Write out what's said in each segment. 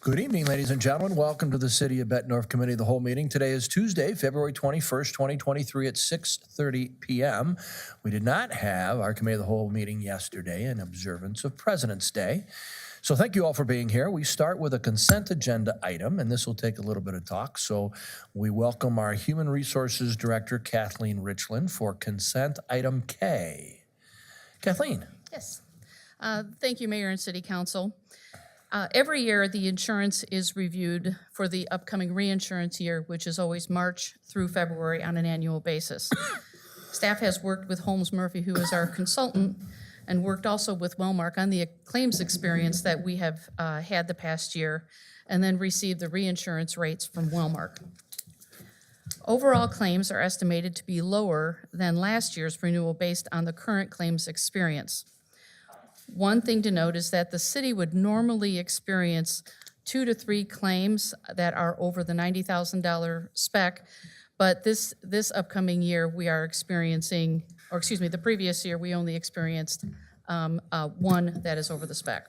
Good evening, ladies and gentlemen. Welcome to the City of Bettendorf Committee of the Whole meeting. Today is Tuesday, February 21st, 2023 at 6:30 p.m. We did not have our Committee of the Whole meeting yesterday in observance of President's Day. So thank you all for being here. We start with a consent agenda item, and this will take a little bit of talk. So we welcome our Human Resources Director, Kathleen Richland, for consent item K. Kathleen. Yes. Thank you, Mayor and City Council. Every year, the insurance is reviewed for the upcoming reinsurance year, which is always March through February on an annual basis. Staff has worked with Holmes Murphy, who is our consultant, and worked also with Wellmark on the claims experience that we have had the past year, and then received the reinsurance rates from Wellmark. Overall claims are estimated to be lower than last year's renewal based on the current claims experience. One thing to note is that the city would normally experience 2 to 3 claims that are over the $90,000 spec, but this upcoming year we are experiencing, or excuse me, the previous year we only experienced one that is over the spec.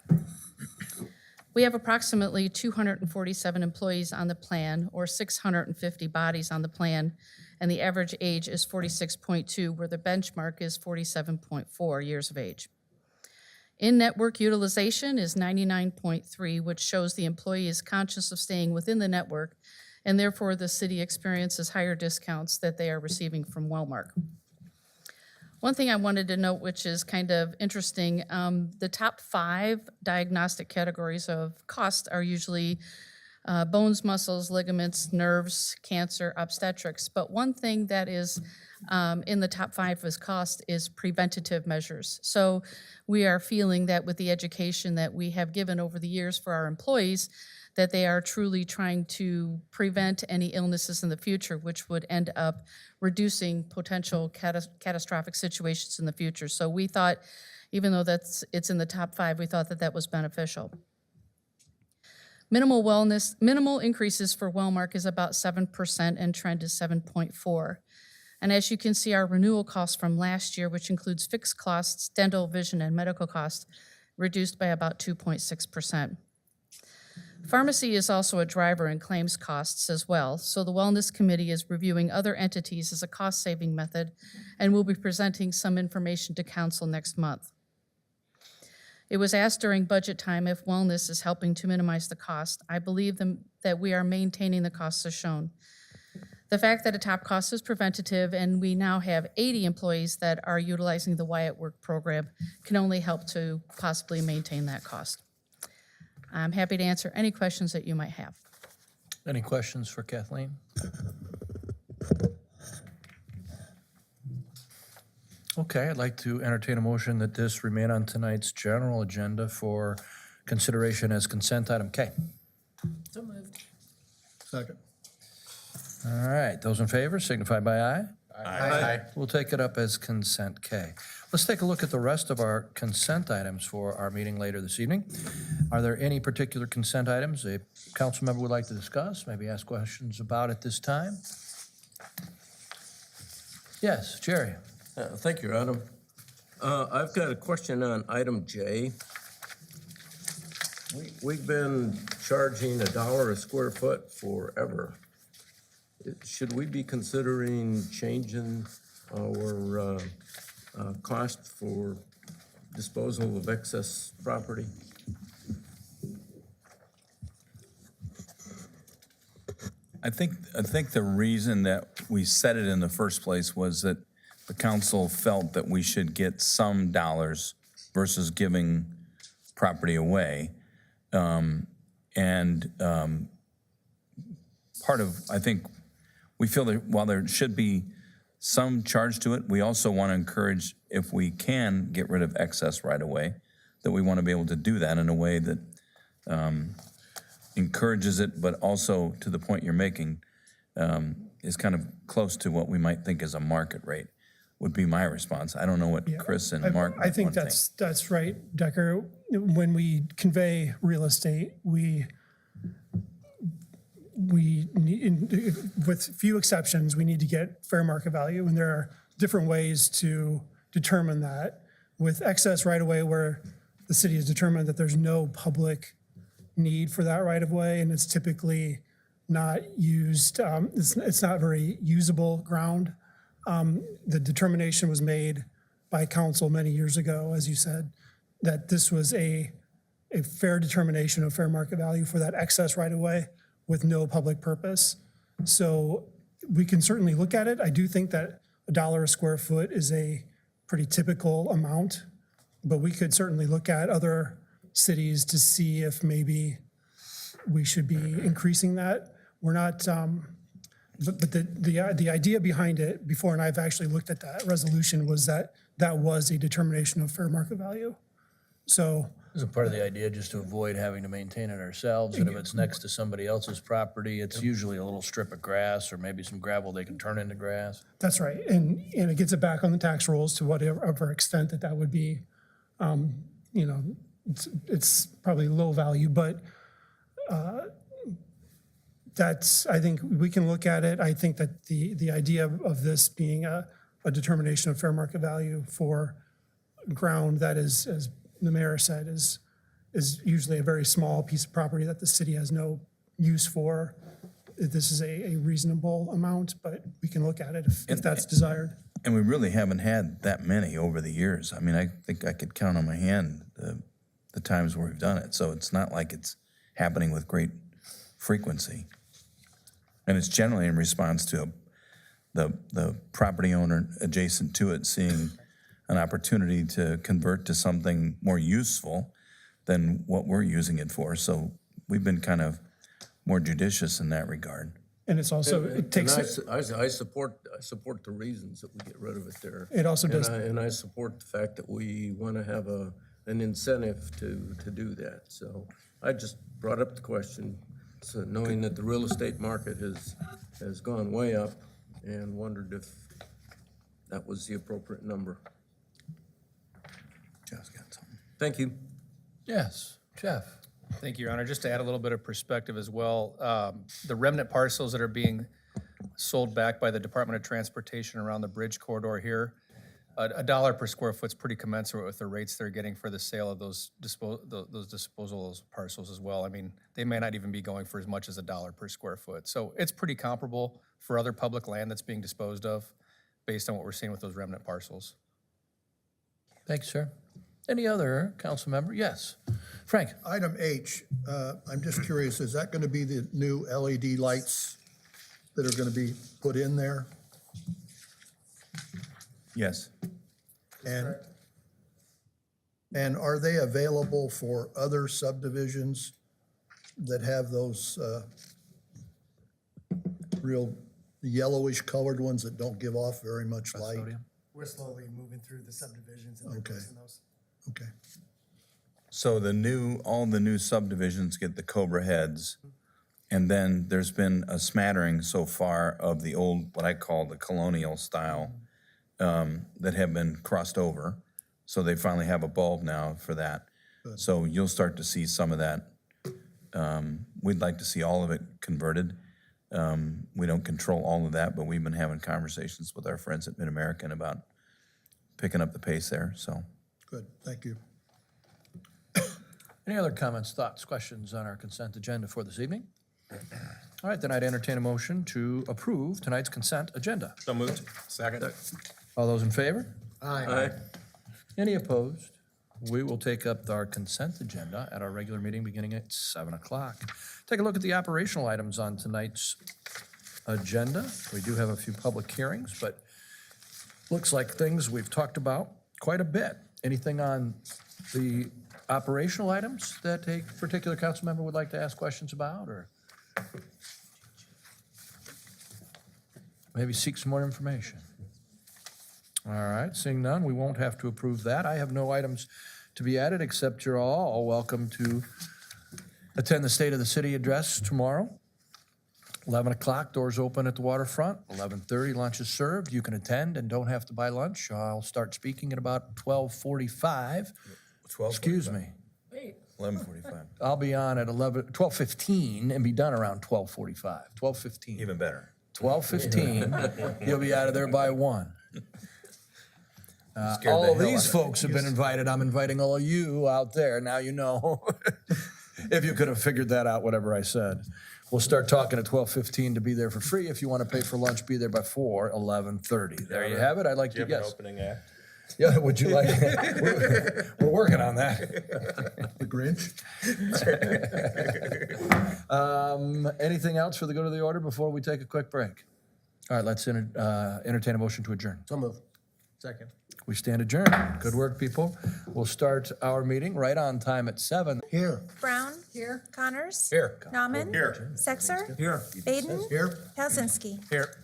We have approximately 247 employees on the plan, or 650 bodies on the plan, and the average age is 46.2, where the benchmark is 47.4 years of age. In-network utilization is 99.3, which shows the employee is conscious of staying within the network, and therefore the city experiences higher discounts that they are receiving from Wellmark. One thing I wanted to note, which is kind of interesting, the top 5 diagnostic categories of cost are usually bones, muscles, ligaments, nerves, cancer, obstetrics. But one thing that is in the top 5 as cost is preventative measures. So we are feeling that with the education that we have given over the years for our employees, that they are truly trying to prevent any illnesses in the future, which would end up reducing potential catastrophic situations in the future. So we thought, even though it's in the top 5, we thought that was beneficial. Minimal increases for Wellmark is about 7%, and trend is 7.4. And as you can see, our renewal costs from last year, which includes fixed costs, dental, vision, and medical costs, reduced by about 2.6%. Pharmacy is also a driver in claims costs as well, so the Wellness Committee is reviewing other entities as a cost-saving method, and will be presenting some information to Council next month. It was asked during budget time if wellness is helping to minimize the cost. I believe that we are maintaining the costs as shown. The fact that a top cost is preventative and we now have 80 employees that are utilizing the Why at Work program can only help to possibly maintain that cost. I'm happy to answer any questions that you might have. Any questions for Kathleen? Okay, I'd like to entertain a motion that this remain on tonight's general agenda for consideration as consent item K. So moved. Second. All right, those in favor signify by aye. Aye. We'll take it up as consent K. Let's take a look at the rest of our consent items for our meeting later this evening. Are there any particular consent items a council member would like to discuss, maybe ask questions about at this time? Yes, Jerry. Thank you, Adam. I've got a question on item J. We've been charging $1 a square foot forever. Should we be considering changing our cost for disposal of excess property? I think the reason that we set it in the first place was that the council felt that we should get some dollars versus giving property away. Part of, I think, we feel that while there should be some charge to it, we also want to encourage, if we can get rid of excess right away, that we want to be able to do that in a way that encourages it, but also, to the point you're making, is kind of close to what we might think is a market rate, would be my response. I don't know what Chris and Mark I think that's right, Decker. When we convey real estate, we need, with few exceptions, we need to get fair market value, and there are different ways to determine that. With excess right away, where the city has determined that there's no public need for that right of way, and it's typically not used. It's not very usable ground. The determination was made by council many years ago, as you said, that this was a fair determination of fair market value for that excess right of way with no public purpose. So we can certainly look at it. I do think that $1 a square foot is a pretty typical amount, but we could certainly look at other cities to see if maybe we should be increasing that. We're not, but the idea behind it before, and I've actually looked at that resolution, was that that was a determination of fair market value. So Isn't part of the idea just to avoid having to maintain it ourselves? And if it's next to somebody else's property, it's usually a little strip of grass or maybe some gravel they can turn into grass. that's right. And it gets it back on the tax rolls to whatever extent that that would be. You know, it's probably low value, but that's, I think we can look at it. I think that the idea of this being a determination of fair market value for ground that is, as the mayor said, is usually a very small piece of property that the city has no use for. This is a reasonable amount, but we can look at it if that's desired. And we really haven't had that many over the years. I mean, I think I could count on my hand the times where we've done it. So it's not like it's happening with great frequency. And it's generally in response to the property owner adjacent to it seeing an opportunity to convert to something more useful than what we're using it for. So we've been kind of more judicious in that regard. And it's also, it takes, I support the reasons that we get rid of it there. it also does, And I support the fact that we want to have an incentive to do that. So I just brought up the question, so knowing that the real estate market has gone way up, and wondered if that was the appropriate number. Jeff's got something. Thank you. Yes, Jeff. Thank you, Your Honor. Just to add a little bit of perspective as well, the remnant parcels that are being sold back by the Department of Transportation around the bridge corridor here, $1 per square foot is pretty commensurate with the rates they're getting for the sale of those disposal parcels as well. I mean, they may not even be going for as much as $1 per square foot. So it's pretty comparable for other public land that's being disposed of based on what we're seeing with those remnant parcels. Thanks, sir. Any other council member? Yes. Frank? Item H, I'm just curious, is that going to be the new LED lights that are going to be put in there? Yes. And are they available for other subdivisions that have those real yellowish colored ones that don't give off very much light? We're slowly moving through the subdivisions and Okay. replacing those. Okay. So all the new subdivisions get the Cobra heads. And then there's been a smattering so far of the old, what I call the colonial style, that have been crossed over. So they finally have a bulb now for that. So you'll start to see some of that. We'd like to see all of it converted. We don't control all of that, but we've been having conversations with our friends at Mid-American about picking up the pace there, so. Good, thank you. Any other comments, thoughts, questions on our consent agenda for this evening? All right, then I'd entertain a motion to approve tonight's consent agenda. So moved. Second. All those in favor? Aye. Any opposed? We will take up our consent agenda at our regular meeting beginning at 7 o'clock. Take a look at the operational items on tonight's agenda. We do have a few public hearings, but looks like things we've talked about quite a bit. Anything on the operational items that a particular council member would like to ask questions about, or maybe seek some more information? All right, seeing none, we won't have to approve that. I have no items to be added, except you're all welcome to attend the State of the City address tomorrow. 11 o'clock, doors open at the waterfront. 11:30, lunch is served. You can attend and don't have to buy lunch. I'll start speaking at about 12:45. Excuse me. 11:45. I'll be on at 12:15 and be done around 12:45. 12:15. Even better. 12:15. You'll be out of there by 1. Scared All the of hell these out of folks have been invited. I'm inviting all of you out there. Now you know. If you could have figured that out, whatever I said. We'll start talking at 12:15 to be there for free. If you want to pay for lunch, be there before 11:30. There you have it. I'd like to, yes. Opening act. Yeah, would you like, we're working on that. The Grinch? Anything else for the go to the order before we take a quick break? All right, let's entertain a motion to adjourn. So move. Second. We stand adjourned. Good work, people. We'll start our meeting right on time at 7. Here. Brown. Here. Connors. Here. Nauman. Here. Sexer. Here. Baden. Here. Pelzinski. Here.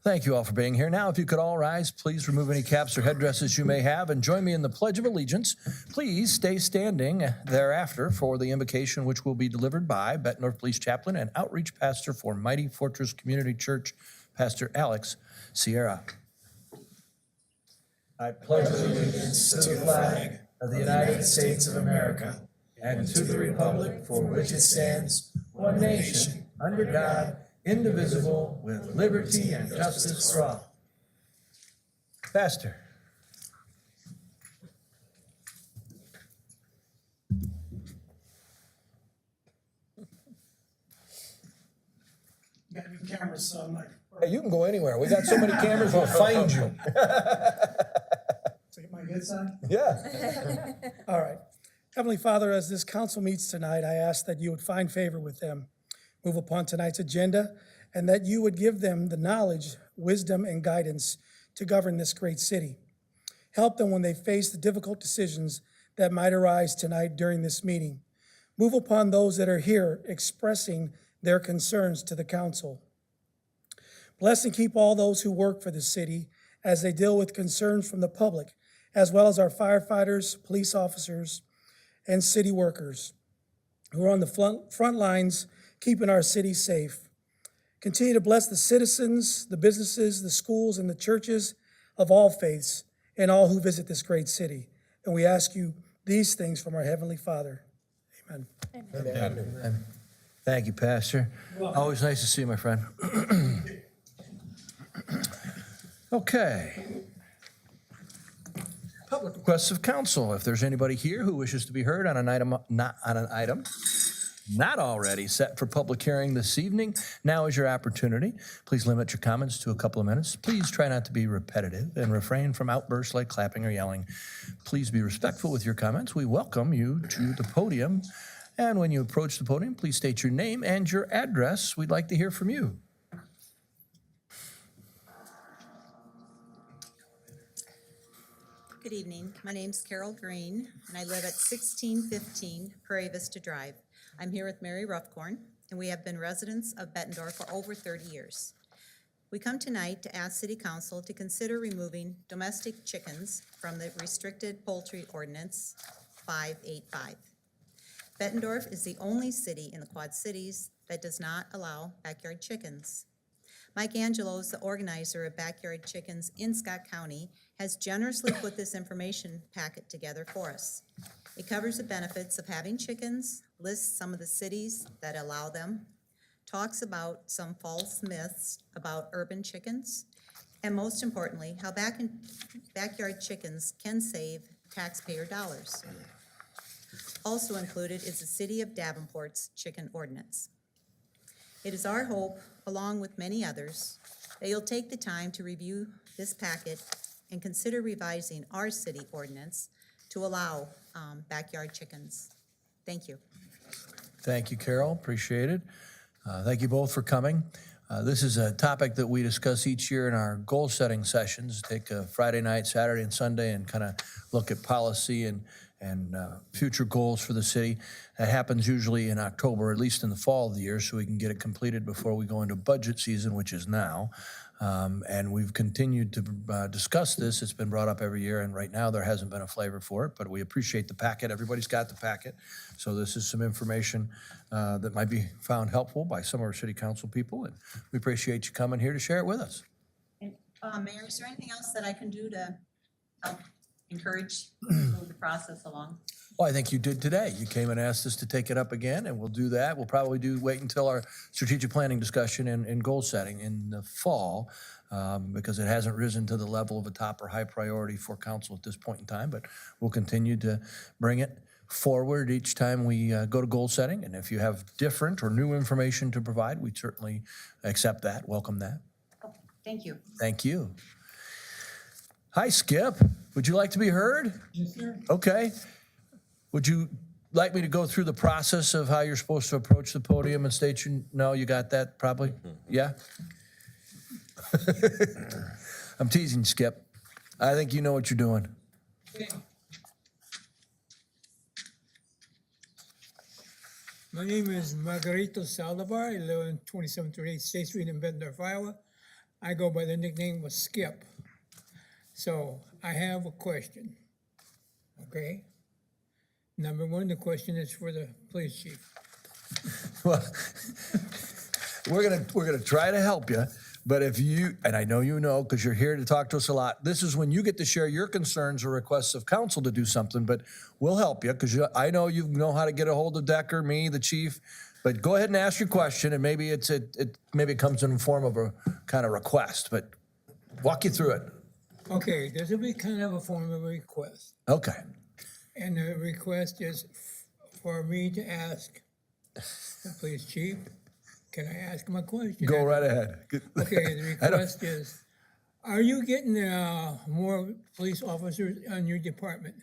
Thank you all for being here. Now, if you could all rise, please remove any caps or headdresses you may have and join me in the Pledge of Allegiance. Please stay standing thereafter for the invocation, which will be delivered by Bettendorf Police Chaplain and Outreach Pastor for Mighty Fortress Community Church, Pastor Alex Sierra. I pledge allegiance to the flag of the United States of America and to the republic for which it stands, one nation, under God, indivisible, with liberty and justice for all. Pastor. Got new cameras, so I'm like, Hey, you can go anywhere. We got so many cameras, we'll find you. so get my good side? Yeah. All right. Heavenly Father, as this council meets tonight, I ask that you would find favor with them, move upon tonight's agenda, and that you would give them the knowledge, wisdom, and guidance to govern this great city. Help them when they face the difficult decisions that might arise tonight during this meeting. Move upon those that are here expressing their concerns to the council. Bless and keep all those who work for the city as they deal with concerns from the public, as well as our firefighters, police officers, and city workers who are on the front lines keeping our city safe. Continue to bless the citizens, the businesses, the schools, and the churches of all faiths and all who visit this great city. And we ask you these things from our Heavenly Father. Amen. Amen. Thank you, Pastor. Always nice to see you, my friend. Okay. Public requests of council. If there's anybody here who wishes to be heard on an item, not already set for public hearing this evening, now is your opportunity. Please limit your comments to a couple of minutes. Please try not to be repetitive and refrain from outbursts like clapping or yelling. Please be respectful with your comments. We welcome you to the podium. And when you approach the podium, please state your name and your address. We'd like to hear from you. Good evening. My name's Carol Green, and I live at 1615 Prairie Vista Drive. I'm here with Mary Ruffcorn, and we have been residents of Bettendorf for over 30 years. We come tonight to ask City Council to consider removing domestic chickens from the Restricted Poultry Ordinance 585. Bettendorf is the only city in the Quad Cities that does not allow backyard chickens. Mike Angelos, the organizer of Backyard Chickens in Scott County, has generously put this information packet together for us. It covers the benefits of having chickens, lists some of the cities that allow them, talks about some false myths about urban chickens, and most importantly, how backyard chickens can save taxpayer dollars. Also included is the City of Davenport's chicken ordinance. It is our hope, along with many others, that you'll take the time to review this packet and consider revising our city ordinance to allow backyard chickens. Thank you. Thank you, Carol. Appreciate it. Thank you both for coming. This is a topic that we discuss each year in our goal-setting sessions. Take a Friday night, Saturday, and Sunday and kind of look at policy and future goals for the city. That happens usually in October, at least in the fall of the year, so we can get it completed before we go into budget season, which is now. And we've continued to discuss this. It's been brought up every year, and right now there hasn't been a flavor for it, but we appreciate the packet. Everybody's got the packet. So this is some information that might be found helpful by some of our city council people, and we appreciate you coming here to share it with us. And, Mayor, is there anything else that I can do to help encourage move the process along? Well, I think you did today. You came and asked us to take it up again, and we'll do that. We'll probably wait until our strategic planning discussion and goal setting in the fall, because it hasn't risen to the level of a top or high priority for council at this point in time, but we'll continue to bring it forward each time we go to goal setting. And if you have different or new information to provide, we certainly accept that, welcome that. Thank you. Thank you. Hi, Skip. Would you like to be heard? Yes, sir. Okay. Would you like me to go through the process of how you're supposed to approach the podium and state your, no, you got that probably? Yeah? I'm teasing, Skip. I think you know what you're doing. Okay. My name is Margarito Saldivar. I live in 2738 State Street in Bettendorf, Iowa. I go by the nickname of Skip. So I have a question, okay? Number one, the question is for the police chief. Well, we're gonna try to help you, but if you, and I know you know, because you're here to talk to us a lot, this is when you get to share your concerns or requests of council to do something, but we'll help you, because I know you know how to get a hold of Decker, me, the chief, but go ahead and ask your question, and maybe it comes in the form of a kind of request, but walk you through it. Okay, this will be kind of a form of a request. Okay. And the request is for me to ask the police chief, can I ask him a question? Go right ahead. Okay, the request is, are you getting more police officers on your department?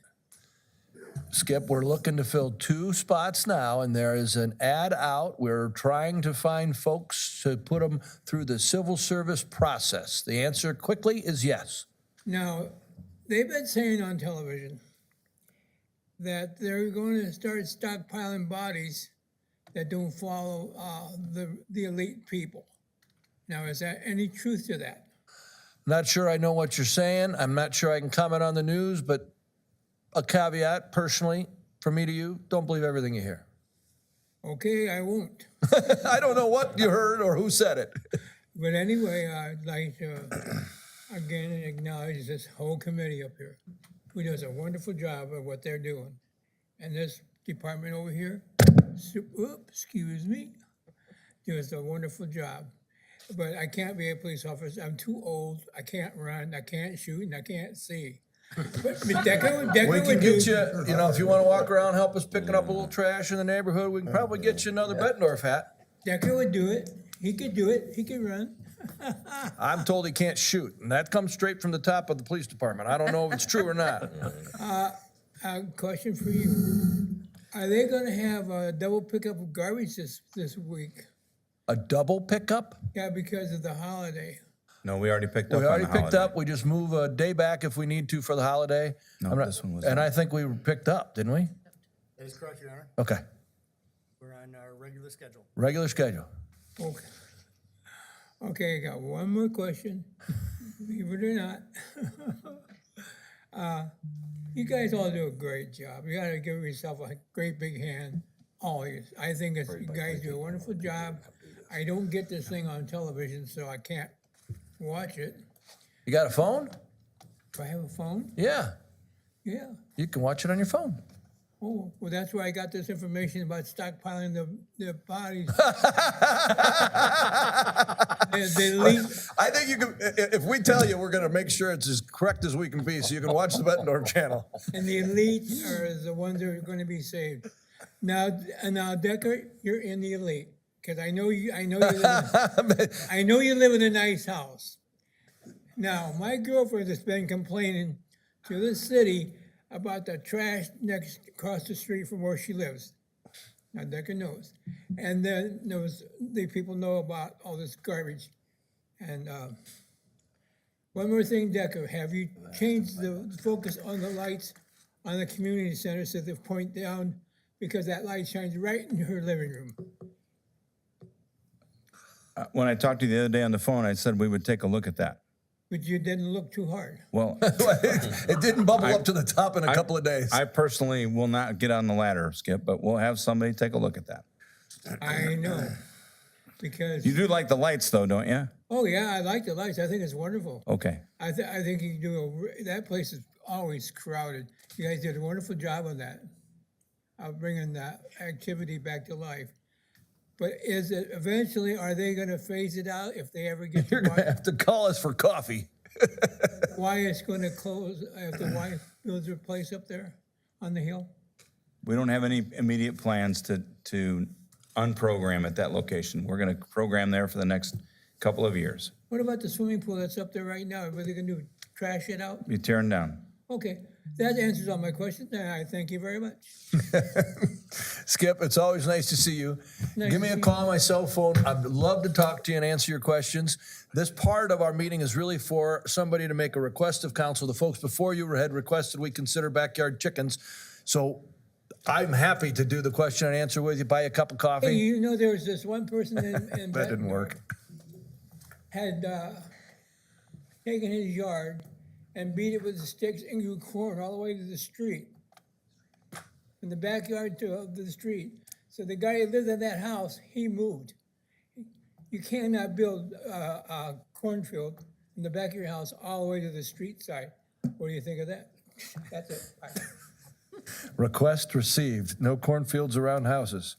Skip, we're looking to fill 2 spots now, and there is an ad out. We're trying to find folks to put them through the civil service process. The answer quickly is yes. Now, they've been saying on television that they're going to start stockpiling bodies that don't follow the elite people. Now, is there any truth to that? Not sure I know what you're saying. I'm not sure I can comment on the news, but a caveat personally from me to you, don't believe everything you hear. Okay, I won't. I don't know what you heard or who said it. But anyway, I'd like to again acknowledge this whole committee up here, who does a wonderful job of what they're doing. And this department over here, excuse me, does a wonderful job. But I can't be a police officer. I'm too old. I can't run. I can't shoot, and I can't see. But Decker We can would get do. you, if you want to walk around, help us picking up a little trash in the neighborhood, we can probably get you another Bettendorf hat. Decker would do it. He could do it. He could run. I'm told he can't shoot, and that comes straight from the top of the police department. I don't know if it's true or not. A question for you. Are they gonna have a double pickup of garbage this week? A double pickup? Yeah, because of the holiday. No, we already picked up We on already the picked holiday. up, we just move a day back if we need to for the holiday. No, I'm not- this one was And not. I think we picked up, didn't we? That is correct, Your Honor. Okay, We're on our regular schedule. regular schedule. Okay. Okay, I got one more question, believe it or not. You guys all do a great job. You gotta give yourself a great big hand, all of you. I think you guys do a wonderful job. I don't get this thing on television, so I can't watch it. You got a phone? Do I have a phone? Yeah, Yeah. you can watch it on your phone. Oh, well, that's where I got this information about stockpiling the bodies. The elite, I think you can, if we tell you, we're gonna make sure it's as correct as we can be, so you can watch the Bettendorf channel. and the elite are the ones that are gonna be saved. Now, Decker, you're in the elite, because I know you live in a nice house. Now, my girlfriend has been complaining to the city about the trash across the street from where she lives. Now, Decker knows. And then the people know about all this garbage. And one more thing, Decker, have you changed the focus on the lights on the community center so they point down, because that light shines right in her living room? When I talked to you the other day on the phone, I said we would take a look at that. But you didn't look too hard. Well, It didn't bubble up to the top in a couple of days. I personally will not get on the ladder, Skip, but we'll have somebody take a look at that. I know, because, You do like the lights though, don't you? oh yeah, I like the lights. I think it's wonderful. Okay. I think you do, that place is always crowded. You guys did a wonderful job on that, of bringing that activity back to life. But is it, eventually, are they gonna phase it out if they ever get You're to gonna have to call us for coffee. why it's gonna close after wife builds her place up there on the hill? We don't have any immediate plans to unprogram at that location. We're gonna program there for the next couple of years. What about the swimming pool that's up there right now? What are they gonna do, trash it out? Be tearing down. Okay, that answers all my questions, and I thank you very much. Skip, it's always nice to see you. Nice Give me to a see call on my cell phone. I'd love to talk to you and answer your questions. This part of our meeting is really for somebody to make a request of council. The folks before you had requested we consider backyard chickens. So I'm happy to do the question and answer with you, buy a cup of Hey, coffee. you know, there was this one person in That didn't Bettendorf work. had taken his yard and beat it with the sticks and grew corn all the way to the street, from the backyard to the street. So the guy who lived in that house, he moved. You cannot build a cornfield in the back of your house all the way to the street side. What do you think of that? That's it. Bye. Request received. No cornfields around houses.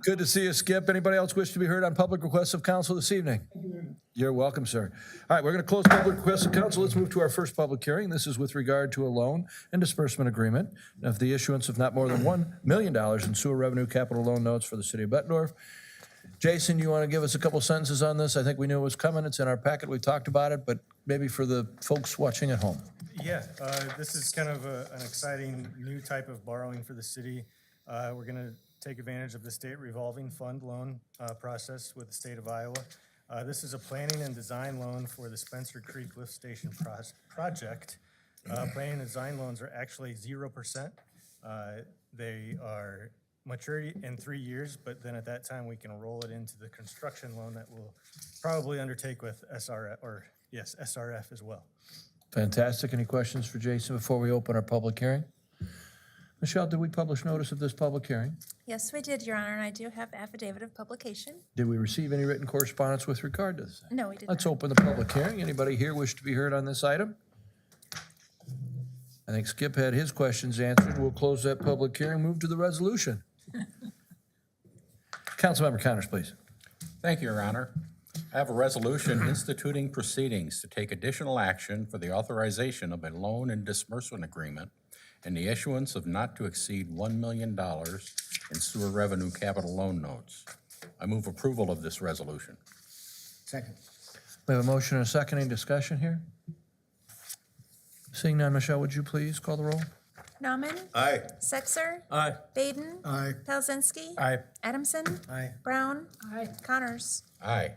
Good to see you, Skip. Anybody else wish to be heard on public requests of council this evening? You're welcome, sir. All right, we're going to close public requests of council. Let's move to our first public hearing. This is with regard to a loan and disbursement agreement of the issuance of not more than $1 million in sewer revenue capital loan notes for the city of Bettendorf. Jason, you want to give us a couple sentences on this? I think we knew it was coming. It's in our packet. We talked about it, but maybe for the folks watching at home. Yeah, this is kind of an exciting new type of borrowing for the city. We're going to take advantage of the state revolving fund loan process with the state of Iowa. This is a planning and design loan for the Spencer Creek Lift Station project. Planning and design loans are actually 0%. They are maturity in 3 years, but then at that time we can roll it into the construction loan that we'll probably undertake with SRF as well. Fantastic. Any questions for Jason before we open our public hearing? Michelle, did we publish notice of this public hearing? Yes, we did, Your Honor, and I do have affidavit of publication. Did we receive any written correspondence with regard to this? No, we did Let's not. open the public hearing. Anybody here wish to be heard on this item? I think Skip had his questions answered. We'll close that public hearing, move to the resolution. Councilmember Connors, please. Thank you, Your Honor. I have a resolution instituting proceedings to take additional action for the authorization of a loan and disbursement agreement and the issuance of not to exceed $1 million in sewer revenue capital loan notes. I move approval of this resolution. Second. We have a motion and a second. Any discussion here? Seeing none, Michelle, would you please call the roll? Nauman. Aye. Sexer. Aye. Baden. Aye. Pelzinski. Aye. Adamson. Aye. Brown. Connors. Aye.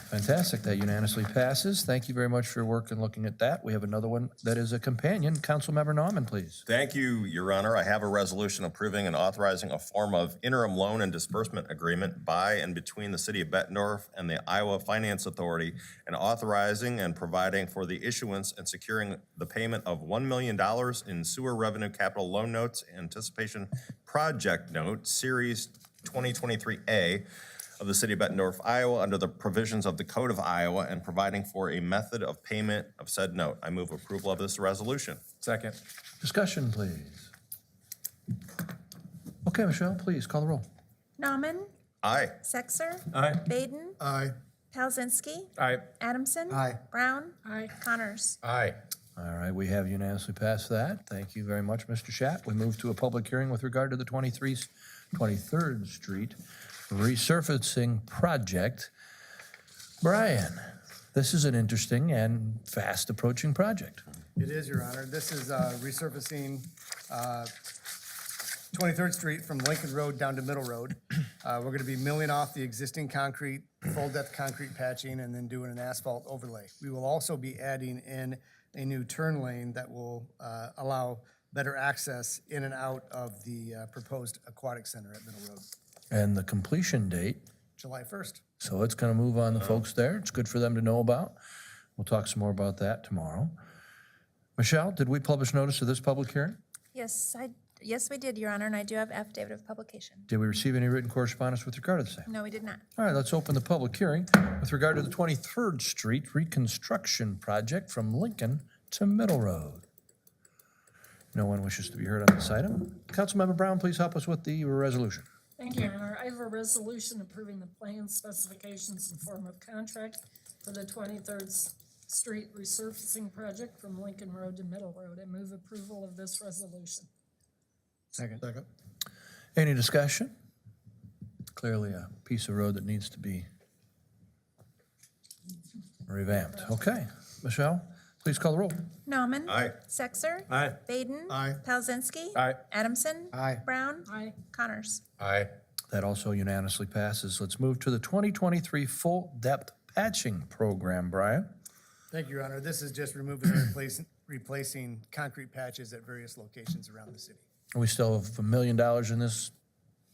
Fantastic. That unanimously passes. Thank you very much for your work in looking at that. We have another one that is a companion. Councilmember Nauman, please. Thank you, Your Honor. I have a resolution approving and authorizing a form of interim loan and disbursement agreement by and between the City of Bettendorf and the Iowa Finance Authority, and authorizing and providing for the issuance and securing the payment of $1 million in sewer revenue capital loan notes, anticipation project note, Series 2023A, of the City of Bettendorf, Iowa, under the provisions of the Code of Iowa, and providing for a method of payment of said note. I move approval of this resolution. Second. Discussion, please. Okay, Michelle, please call the roll. Nauman. Aye. Sexer. Aye. Baden. Aye. Pelzinski. Aye. Adamson. Aye. Brown. Connors. Aye. All right, we have unanimously passed that. Thank you very much, Mr. Schatt. We move to a public hearing with regard to the 23rd Street resurfacing project. Brian, this is an interesting and fast approaching project. It is, Your Honor. This is resurfacing 23rd Street from Lincoln Road down to Middle Road. We're going to be milling off the existing concrete, full-depth concrete patching, and then doing an asphalt overlay. We will also be adding in a new turn lane that will allow better access in and out of the proposed aquatic center at Middle Road. And the completion date, July 1st. so it's going to move on the folks there. It's good for them to know about. We'll talk some more about that tomorrow. Michelle, did we publish notice of this public hearing? Yes, we did, Your Honor, and I do have affidavit of publication. Did we receive any written correspondence with regard to the same? No, we did not. All right, let's open the public hearing with regard to the 23rd Street reconstruction project from Lincoln to Middle Road. No one wishes to be heard on this item. Councilmember Brown, please help us with the resolution. Thank you, Your Honor. I have a resolution approving the plan specifications and form of contract for the 23rd Street resurfacing project from Lincoln Road to Middle Road. I move approval of this resolution. Second. Any discussion? Clearly a piece of road that needs to be revamped. Okay, Michelle, please call the roll. Nauman. Aye. Sexer. Aye. Baden. Aye. Palczynski. Aye. Adamson. Aye. Brown. Aye. Connors. Aye. That also unanimously passes. Let's move to the 2023 Full Depth Patching Program. Brian? Thank you, Your Honor. This is just removing and replacing concrete patches at various locations around the city. We still have $1 million in this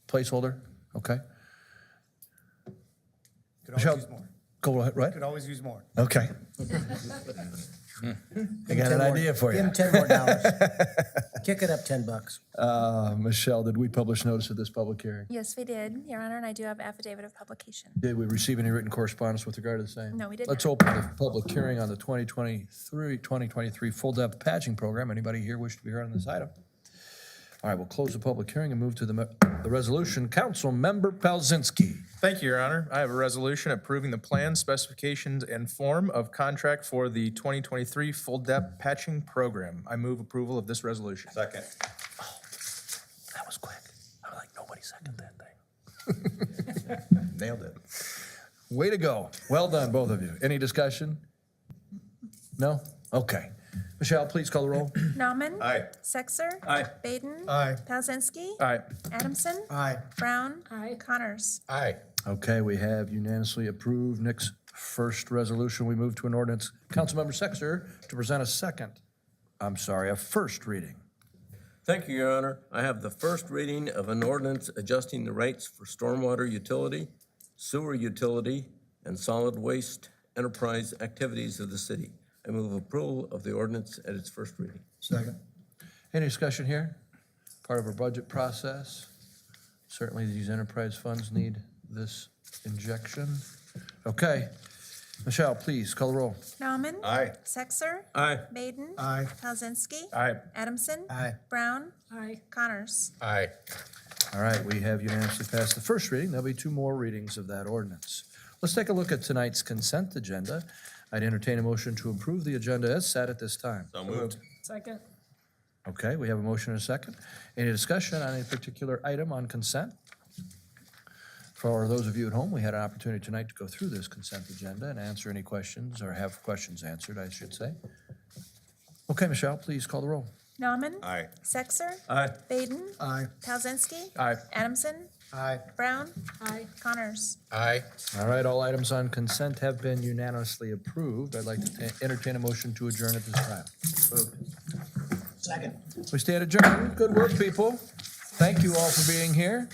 placeholder? Okay. Could Michelle? always use more. Go ahead, right? Could always use more. Okay. I got an idea for you. Give him $10 more. Kick it up $10. Michelle, did we publish notice of this public hearing? Yes, we did, Your Honor, and I do have affidavit of publication. Did we receive any written correspondence with regard to the same? No, we did Let's not. open the public hearing on the 2023 Full Depth Patching Program. Anybody here wish to be heard on this item? All right, we'll close the public hearing and move to the resolution. Councilmember Palczynski. Thank you, Your Honor. I have a resolution approving the plan, specifications, and form of contract for the 2023 Full Depth Patching Program. I move approval of this resolution. Second. That was quick. I was like, nobody seconded that thing. Nailed it. Way to go. Well done, both of you. Any discussion? No? Okay. Michelle, please call the roll. Nauman. Aye. Sexer. Aye. Baden. Aye. Palczynski. Aye. Adamson. Aye. Brown. Aye. Connors. Aye. Okay, we have unanimously approved Nick's first resolution. We move to an ordinance. Councilmember Sexer to present a first reading. Thank you, Your Honor. I have the first reading of an ordinance adjusting the rates for stormwater utility, sewer utility, and solid waste enterprise activities of the city. I move approval of the ordinance at its first reading. Second. Any discussion here? Part of our budget process. Certainly, these enterprise funds need this injection. Okay. Michelle, please call the roll. Nauman. Aye. Sexer. Aye. Baden. Aye. Palczynski. Aye. Adamson. Aye. Brown. Aye. Connors. Aye. All right, we have unanimously passed the first reading. There'll be 2 more readings of that ordinance. Let's take a look at tonight's consent agenda. I'd entertain a motion to approve the agenda as set at this time. So moved. Second. Okay, we have a motion and a second. Any discussion on any particular item on consent? For those of you at home, we had an opportunity tonight to go through this consent agenda and answer any questions, or have questions answered, I should say. Okay, Michelle, please call the roll. Nauman. Aye. Sexer. Aye. Baden. Aye. Palczynski. Aye. Adamson. Aye. Brown. Aye. Connors. Aye. All right, all items on consent have been unanimously approved. I'd like to entertain a motion to adjourn at this time. Second. We stand adjourned. Good work, people. Thank you all for being here.